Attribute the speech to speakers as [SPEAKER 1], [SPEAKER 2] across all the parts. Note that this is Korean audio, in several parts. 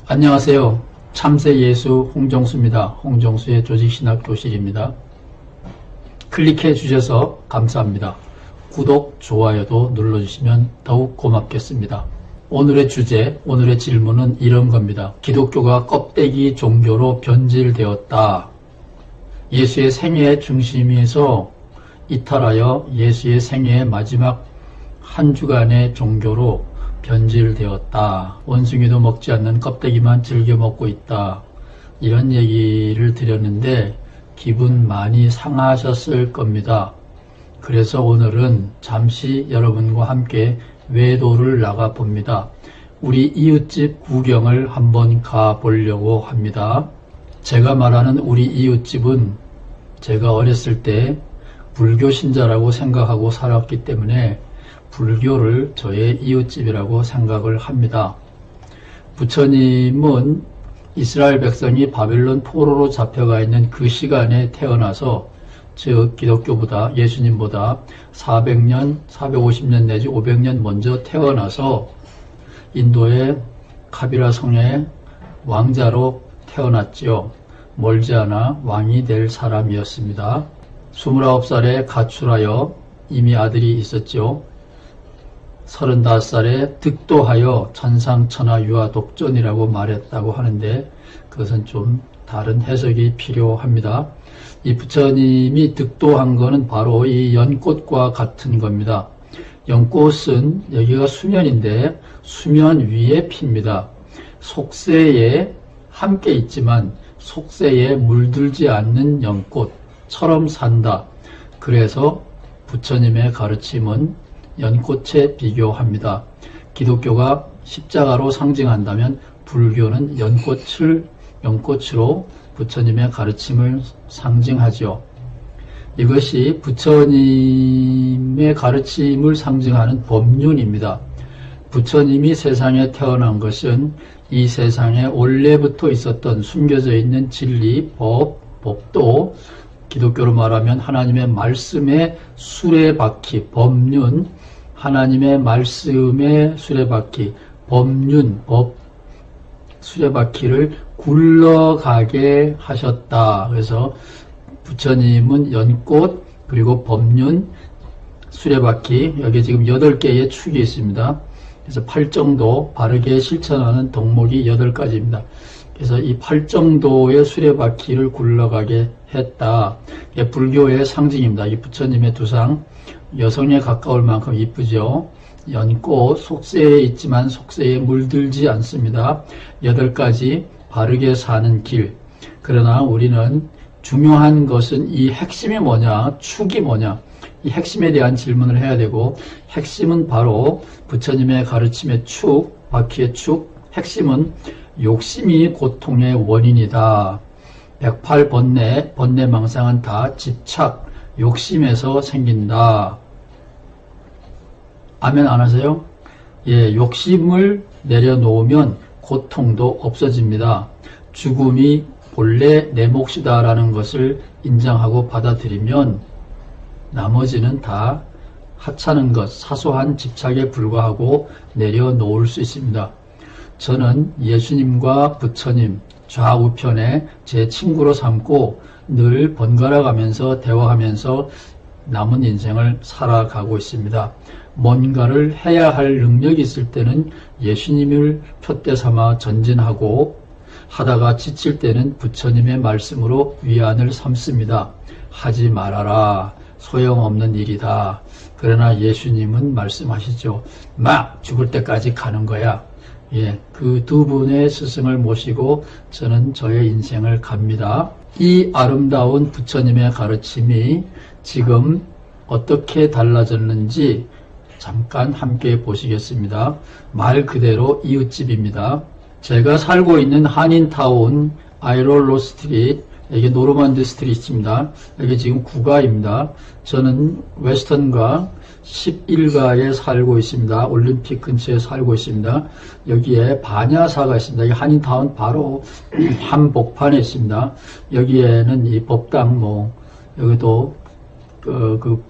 [SPEAKER 1] 안녕하세요. 참새예수 홍정수입니다. 홍정수의 조직신학교실입니다. 클릭해 주셔서 감사합니다. 구독, 좋아요도 눌러주시면 더욱 고맙겠습니다. 오늘의 주제, 오늘의 질문은 이런 겁니다. 기독교가 껍데기 종교로 변질되었다. 예수의 생애 중심에서 이탈하여 예수의 생애의 마지막 한 주간의 종교로 변질되었다. 원숭이도 먹지 않는 껍데기만 즐겨 먹고 있다. 이런 얘기를 드렸는데 기분 많이 상하셨을 겁니다. 그래서 오늘은 잠시 여러분과 함께 외도를 나가 봅니다. 우리 이웃집 구경을 한번 가 보려고 합니다. 제가 말하는 우리 이웃집은 제가 어렸을 때 불교 신자라고 생각하고 살았기 때문에 불교를 저의 이웃집이라고 생각을 합니다. 부처님은 이스라엘 백성이 바벨론 포로로 잡혀가 있는 그 시간에 태어나서, 즉 기독교보다, 예수님보다 400년, 450년 내지 500년 먼저 태어나서 인도의 카비라 성의 왕자로 태어났지요. 멀지 않아 왕이 될 사람이었습니다. 29살에 가출하여 이미 아들이 있었죠. 35살에 득도하여 천상천하 유아독존이라고 말했다고 하는데 그것은 좀 다른 해석이 필요합니다. 이 부처님이 득도한 것은 바로 이 연꽃과 같은 겁니다. 연꽃은 여기가 수면인데 수면 위에 핍니다. 속세에 함께 있지만 속세에 물들지 않는 연꽃처럼 산다. 그래서 부처님의 가르침은 연꽃에 비교합니다. 기독교가 십자가로 상징한다면 불교는 연꽃으로 부처님의 가르침을 상징하죠. 이것이 부처님의 가르침을 상징하는 법륜입니다. 부처님이 세상에 태어난 것은 이 세상에 원래부터 있었던 숨겨져 있는 진리, 법도 기독교로 말하면 하나님의 말씀의 수레바퀴, 법륜, 하나님의 말씀의 수레바퀴, 법륜, 수레바퀴를 굴러가게 하셨다. 그래서 부처님은 연꽃, 그리고 법륜, 수레바퀴, 여기 지금 8개의 축이 있습니다. 그래서 팔정도, 바르게 실천하는 덕목이 8가지입니다. 그래서 이 팔정도의 수레바퀴를 굴러가게 했다. 이게 불교의 상징입니다. 이 부처님의 두상, 여성에 가까울 만큼 이쁘죠. 연꽃, 속세에 있지만 속세에 물들지 않습니다. 8가지 바르게 사는 길. 그러나 우리는 중요한 것은 이 핵심이 뭐냐, 축이 뭐냐, 이 핵심에 대한 질문을 해야 되고, 핵심은 바로 부처님의 가르침의 축, 바퀴의 축, 핵심은 욕심이 고통의 원인이다. 108번뇌, 번뇌망상은 다 집착, 욕심에서 생긴다. 아멘 안 하세요? 예, 욕심을 내려놓으면 고통도 없어집니다. 죽음이 본래 내 몫이다라는 것을 인정하고 받아들이면 나머지는 다 하찮은 것, 사소한 집착에 불과하고 내려놓을 수 있습니다. 저는 예수님과 부처님 좌우편에 제 친구로 삼고 늘 번갈아 가면서 대화하면서 남은 인생을 살아가고 있습니다. 뭔가를 해야 할 능력이 있을 때는 예수님을 표대 삼아 전진하고, 하다가 지칠 때는 부처님의 말씀으로 위안을 삼습니다. 하지 말아라. 소용없는 일이다. 그러나 예수님은 말씀하시죠. 막 죽을 때까지 가는 거야. 예, 그 두 분의 스승을 모시고 저는 저의 인생을 갑니다. 이 아름다운 부처님의 가르침이 지금 어떻게 달라졌는지 잠깐 함께 보시겠습니다. 말 그대로 이웃집입니다. 제가 살고 있는 한인타운 아이롤로 스트리트, 여기 노르만드 스트리트입니다. 여기 지금 9가입니다. 저는 웨스턴가 11가에 살고 있습니다. 올림픽 근처에 살고 있습니다. 여기에 반야사가 있습니다. 이 한인타운 바로 한복판에 있습니다. 여기에는 이 법당 여기도 그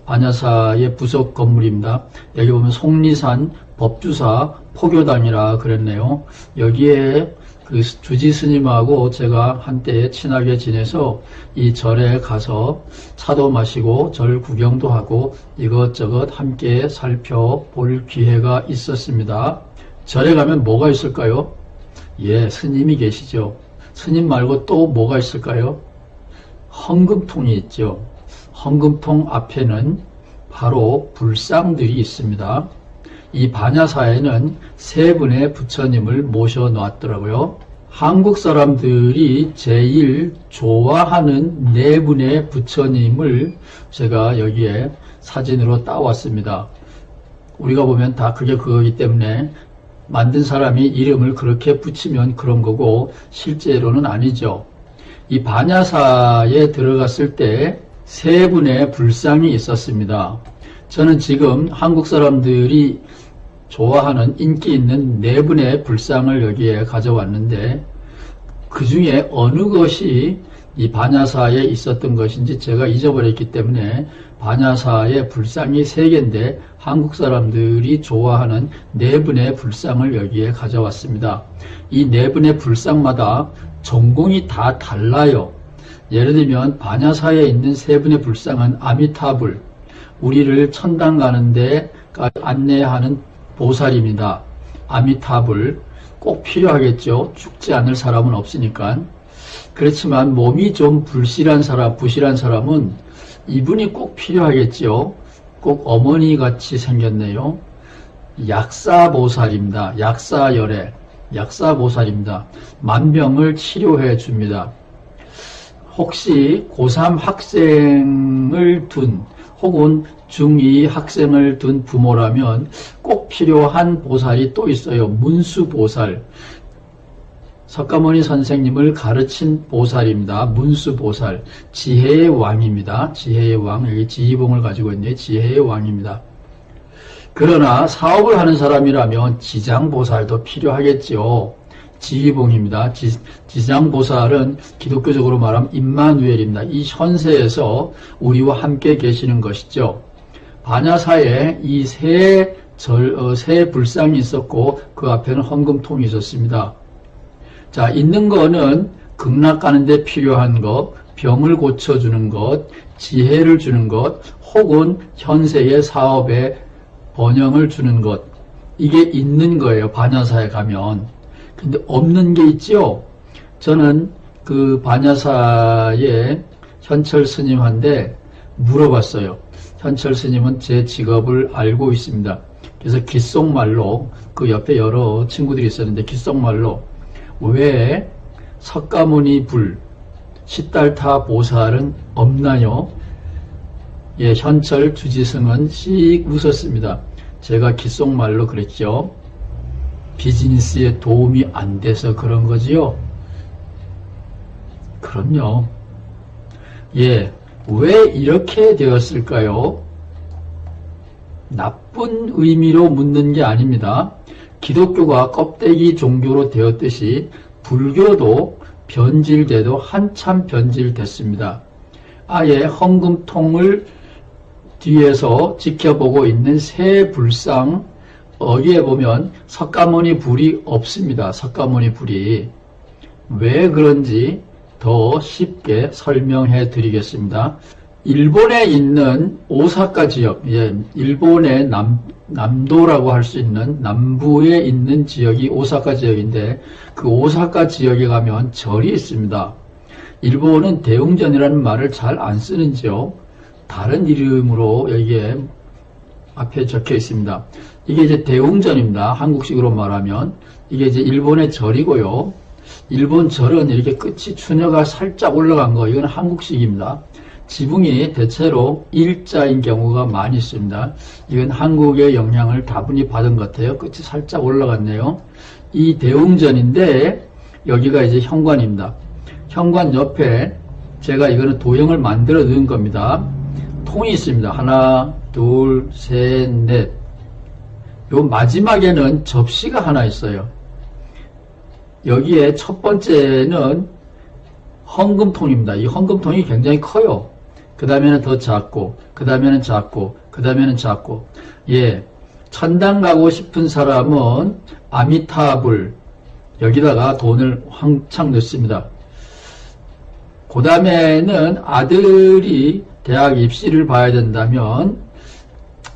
[SPEAKER 1] 반야사의 부속 건물입니다. 여기 보면 속리산 법주사, 포교당이라 그랬네요. 여기에 그 주지 스님하고 제가 한때 친하게 지내서 이 절에 가서 차도 마시고 절 구경도 하고 이것저것 함께 살펴볼 기회가 있었습니다. 절에 가면 뭐가 있을까요? 예, 스님이 계시죠. 스님 말고 또 뭐가 있을까요? 헌금통이 있죠. 헌금통 앞에는 바로 불상들이 있습니다. 이 반야사에는 세 분의 부처님을 모셔놨더라고요. 한국 사람들이 제일 좋아하는 네 분의 부처님을 제가 여기에 사진으로 따왔습니다. 우리가 보면 다 그게 그거기 때문에 만든 사람이 이름을 그렇게 붙이면 그런 거고 실제로는 아니죠. 이 반야사에 들어갔을 때 세 분의 불상이 있었습니다. 저는 지금 한국 사람들이 좋아하는 인기 있는 네 분의 불상을 여기에 가져왔는데 그 중에 어느 것이 이 반야사에 있었던 것인지 제가 잊어버렸기 때문에 반야사의 불상이 세 개인데 한국 사람들이 좋아하는 네 분의 불상을 여기에 가져왔습니다. 이 네 분의 불상마다 전공이 다 달라요. 예를 들면 반야사에 있는 세 분의 불상은 아미타불, 우리를 천당 가는데 안내하는 보살입니다. 아미타불 꼭 필요하겠죠. 죽지 않을 사람은 없으니까. 그렇지만 몸이 좀 부실한 사람은 이분이 꼭 필요하겠죠. 꼭 어머니 같이 생겼네요. 약사보살입니다. 약사열애, 약사보살입니다. 만병을 치료해 줍니다. 혹시 고3 학생을 둔 혹은 중2 학생을 둔 부모라면 꼭 필요한 보살이 또 있어요. 문수보살. 석가모니 선생님을 가르친 보살입니다. 문수보살. 지혜의 왕입니다. 지혜의 왕. 여기 지휘봉을 가지고 있는데 지혜의 왕입니다. 그러나 사업을 하는 사람이라면 지장보살도 필요하겠죠. 지휘봉입니다. 지장보살은 기독교적으로 말하면 임마누엘입니다. 이 현세에서 우리와 함께 계시는 것이죠. 반야사에 이 세 불상이 있었고 그 앞에는 헌금통이 있었습니다. 자, 있는 거는 극락 가는데 필요한 것, 병을 고쳐주는 것, 지혜를 주는 것, 혹은 현세의 사업에 번영을 주는 것. 이게 있는 거예요. 반야사에 가면. 근데 없는 게 있죠. 저는 그 반야사의 현철 스님한테 물어봤어요. 현철 스님은 제 직업을 알고 있습니다. 그래서 귓속말로 그 옆에 여러 친구들이 있었는데 귓속말로 왜 석가모니 불, 시달타 보살은 없나요? 예, 현철 주지승은 씩 웃었습니다. 제가 귓속말로 그랬죠. 비즈니스에 도움이 안 돼서 그런 거지요? 그럼요. 예, 왜 이렇게 되었을까요? 나쁜 의미로 묻는 게 아닙니다. 기독교가 껍데기 종교로 되었듯이 불교도 변질돼도 한참 변질됐습니다. 아예 헌금통을 뒤에서 지켜보고 있는 새 불상, 여기에 보면 석가모니 불이 없습니다. 석가모니 불이. 왜 그런지 더 쉽게 설명해 드리겠습니다. 일본에 있는 오사카 지역, 일본의 남도라고 할 수 있는 남부에 있는 지역이 오사카 지역인데 그 오사카 지역에 가면 절이 있습니다. 일본은 대웅전이라는 말을 잘 안 쓰는지요. 다른 이름으로 여기에 앞에 적혀 있습니다. 이게 이제 대웅전입니다. 한국식으로 말하면. 이게 이제 일본의 절이고요. 일본 절은 이렇게 끝이 추녀가 살짝 올라간 거, 이건 한국식입니다. 지붕이 대체로 일자인 경우가 많이 있습니다. 이건 한국의 영향을 다분히 받은 것 같아요. 끝이 살짝 올라갔네요. 이 대웅전인데 여기가 이제 현관입니다. 현관 옆에 제가 이거는 도형을 만들어 넣은 겁니다. 통이 있습니다. 하나, 둘, 셋, 넷. 요 마지막에는 접시가 하나 있어요. 여기에 첫 번째는 헌금통입니다. 이 헌금통이 굉장히 커요. 그 다음에는 더 작고, 그 다음에는 작고, 그 다음에는 작고. 예, 천당 가고 싶은 사람은 아미타불 여기다가 돈을 황창 넣습니다. 그 다음에는 아들이 대학 입시를 봐야 된다면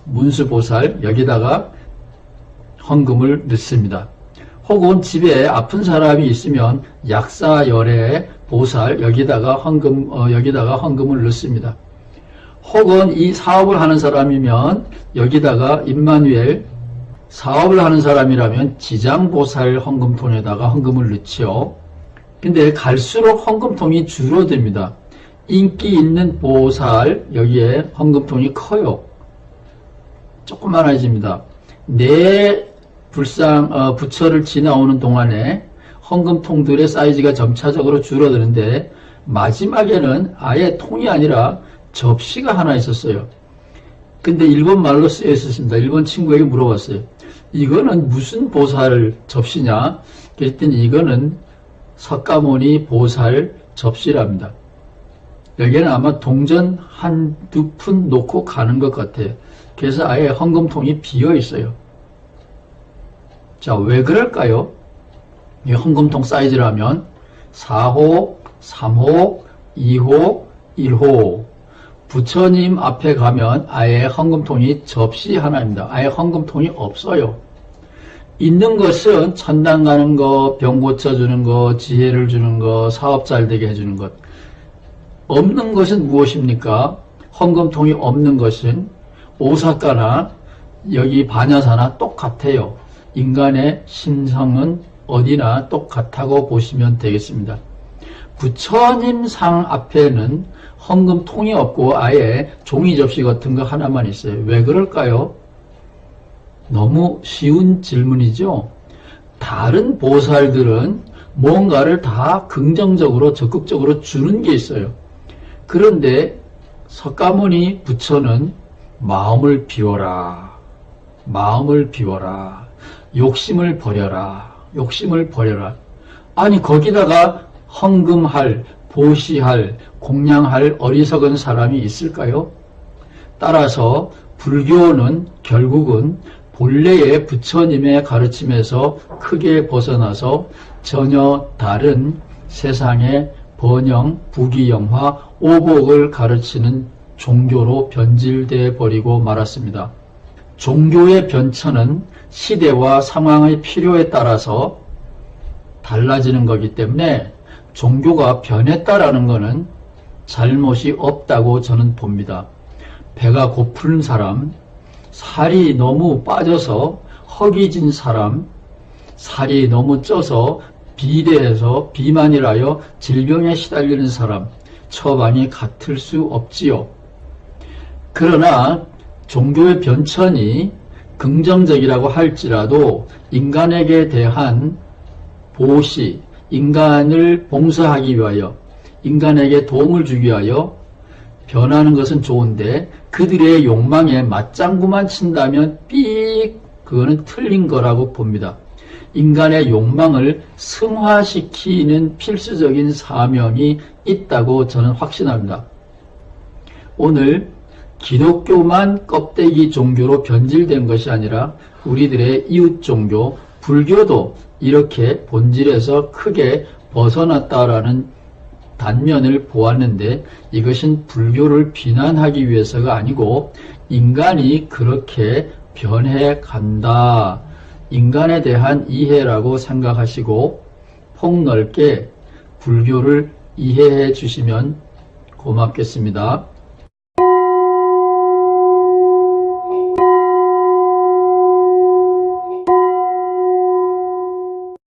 [SPEAKER 1] 문수보살 여기다가 헌금을 넣습니다. 혹은 집에 아픈 사람이 있으면 약사열애 보살 여기다가 헌금을 넣습니다. 혹은 이 사업을 하는 사람이면 여기다가 임마누엘, 사업을 하는 사람이라면 지장보살 헌금통에다가 헌금을 넣죠. 근데 갈수록 헌금통이 줄어듭니다. 인기 있는 보살 여기에 헌금통이 커요. 조그만해집니다. 내 부처를 지나오는 동안에 헌금통들의 사이즈가 점차적으로 줄어드는데 마지막에는 아예 통이 아니라 접시가 하나 있었어요. 근데 일본 말로 쓰여 있었습니다. 일본 친구에게 물어봤어요. 이거는 무슨 보살 접시냐? 그랬더니 이거는 석가모니 보살 접시랍니다. 여기에는 아마 동전 한두 푼 놓고 가는 것 같아요. 그래서 아예 헌금통이 비어 있어요. 자, 왜 그럴까요? 이 헌금통 사이즈라면 4호, 3호, 2호, 1호 부처님 앞에 가면 아예 헌금통이 접시 하나입니다. 아예 헌금통이 없어요. 있는 것은 천당 가는 거, 병 고쳐주는 거, 지혜를 주는 거, 사업 잘 되게 해주는 것. 없는 것은 무엇입니까? 헌금통이 없는 것은 오사카나 여기 반야사나 똑같아요. 인간의 심성은 어디나 똑같다고 보시면 되겠습니다. 부처님 상 앞에는 헌금통이 없고 아예 종이 접시 같은 거 하나만 있어요. 왜 그럴까요? 너무 쉬운 질문이죠. 다른 보살들은 뭔가를 다 긍정적으로 적극적으로 주는 게 있어요. 그런데 석가모니 부처는 마음을 비워라. 마음을 비워라. 욕심을 버려라. 욕심을 버려라. 아니 거기다가 헌금할, 보시할, 공양할 어리석은 사람이 있을까요? 따라서 불교는 결국은 본래의 부처님의 가르침에서 크게 벗어나서 전혀 다른 세상의 번영, 부귀영화, 오복을 가르치는 종교로 변질돼 버리고 말았습니다. 종교의 변천은 시대와 상황의 필요에 따라서 달라지는 거기 때문에 종교가 변했다라는 것은 잘못이 없다고 저는 봅니다. 배가 고픈 사람, 살이 너무 빠져서 허기진 사람, 살이 너무 쪄서 비대해서 비만이라여 질병에 시달리는 사람, 처방이 같을 수 없지요. 그러나 종교의 변천이 긍정적이라고 할지라도 인간에게 대한 보시, 인간을 봉사하기 위하여, 인간에게 도움을 주기 위하여 변하는 것은 좋은데 그들의 욕망에 맞장구만 친다면 삑 그거는 틀린 거라고 봅니다. 인간의 욕망을 승화시키는 필수적인 사명이 있다고 저는 확신합니다. 오늘 기독교만 껍데기 종교로 변질된 것이 아니라 우리들의 이웃 종교, 불교도 이렇게 본질에서 크게 벗어났다라는 단면을 보았는데 이것은 불교를 비난하기 위해서가 아니고 인간이 그렇게 변해 간다. 인간에 대한 이해라고 생각하시고 폭넓게 불교를 이해해 주시면 고맙겠습니다.